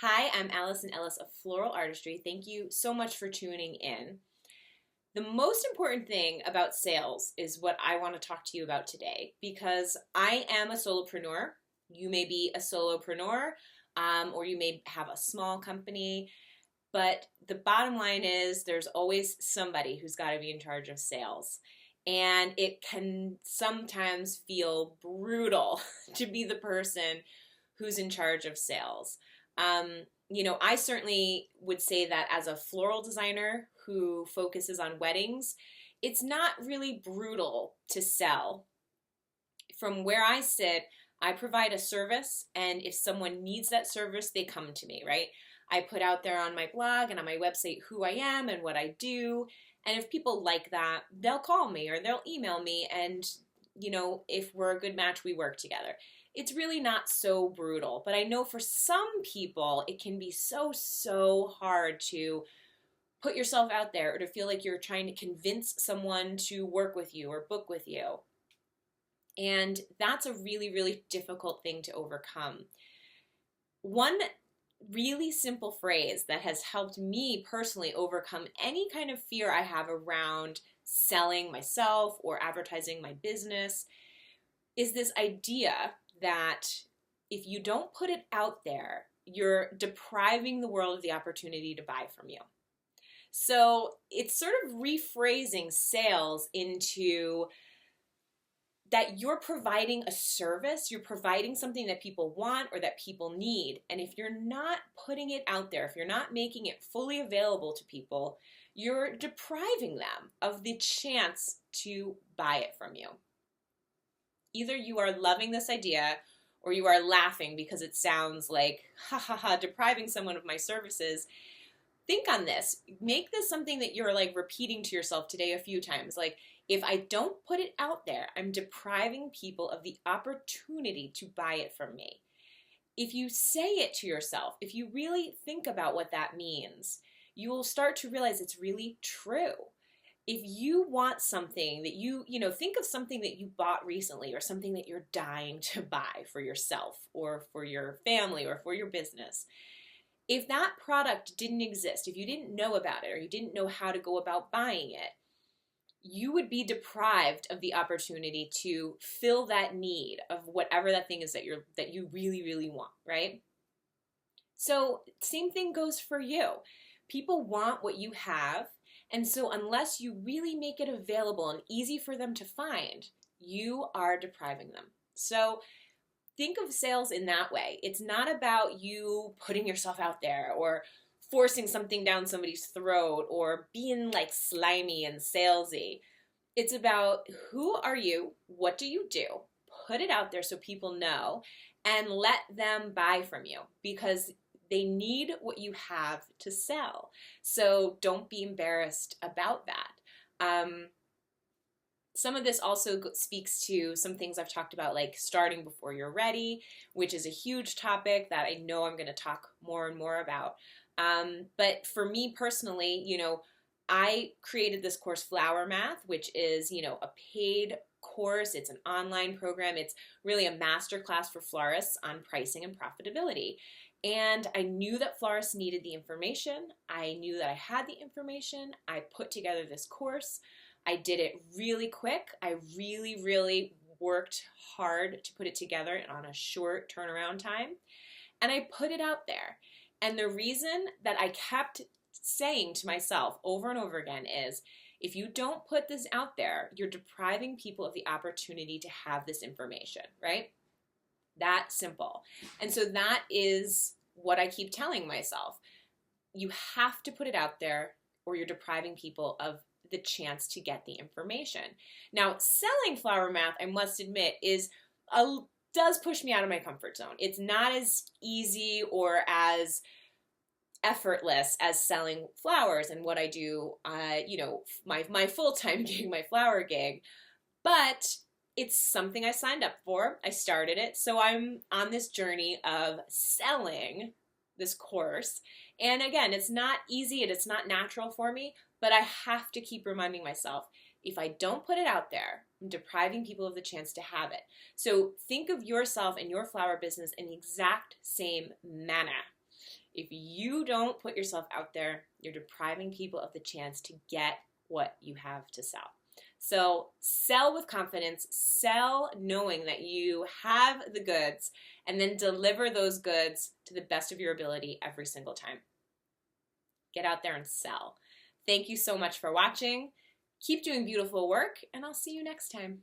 Hi, I'm Alison Ellis of Floral Artistry. Thank you so much for tuning in. The most important thing about sales is what I want to talk to you about today because I am a solopreneur. You may be a solopreneur, or you may have a small company, but the bottom line is there's always somebody who's got to be in charge of sales. And it can sometimes feel brutal to be the person who's in charge of sales. I certainly would say that as a floral designer who focuses on weddings, it's not really brutal to sell. From where I sit, I provide a service, and if someone needs that service, they come to me, right? I put out there on my blog and on my website who I am and what I do, and if people like that, they'll call me or they'll email me, and if we're a good match, we work together. It's really not so brutal, but I know for some people it can be so hard to put yourself out there or to feel like you're trying to convince someone to work with you or book with you. And that's a really difficult thing to overcome. One really simple phrase that has helped me personally overcome any kind of fear I have around selling myself or advertising my business is this idea that if you don't put it out there, you're depriving the world of the opportunity to buy from you. So it's sort of rephrasing sales into that you're providing a service, you're providing something that people want or that people need. And if you're not putting it out there, if you're not making it fully available to people, you're depriving them of the chance to buy it from you. Either you are loving this idea or you are laughing because it sounds like, depriving someone of my services. Think on this. Make this something that you're repeating to yourself today a few times. If I don't put it out there, I'm depriving people of the opportunity to buy it from me. If you say it to yourself, if you really think about what that means, you will start to realize it's really true. If you want something that think of something that you bought recently or something that you're dying to buy for yourself or for your family or for your business. If that product didn't exist, if you didn't know about it or you didn't know how to go about buying it, you would be deprived of the opportunity to fill that need of whatever that thing is that you really want, right? So same thing goes for you. People want what you have. And so unless you really make it available and easy for them to find, you are depriving them. So think of sales in that way. It's not about you putting yourself out there or forcing something down somebody's throat or being slimy and salesy. It's about who are you? What do you do? Put it out there so people know and let them buy from you because they need what you have to sell. So don't be embarrassed about that. Some of this also speaks to some things I've talked about, like starting before you're ready, which is a huge topic that I know I'm going to talk more and more about. But for me personally, I created this course, Flower Math, which is, a paid course. It's an online program. It's really a masterclass for florists on pricing and profitability. And I knew that florists needed the information. I knew that I had the information. I put together this course. I did it really quick. I really worked hard to put it together on a short turnaround time. And I put it out there. And the reason that I kept saying to myself over and over again is, if you don't put this out there, you're depriving people of the opportunity to have this information, right? That simple. And so that is what I keep telling myself. You have to put it out there or you're depriving people of the chance to get the information. Now, selling Flower Math, I must admit, does push me out of my comfort zone. It's not as easy or as effortless as selling flowers and what I do, my full-time gig, my flower gig, but it's something I signed up for. I started it. So I'm on this journey of selling this course. And again, it's not easy and it's not natural for me, but I have to keep reminding myself, if I don't put it out there, I'm depriving people of the chance to have it. So think of yourself and your flower business in the exact same manner. If you don't put yourself out there, you're depriving people of the chance to get what you have to sell. So sell with confidence, sell knowing that you have the goods, and then deliver those goods to the best of your ability every single time. Get out there and sell. Thank you so much for watching. Keep doing beautiful work, and I'll see you next time.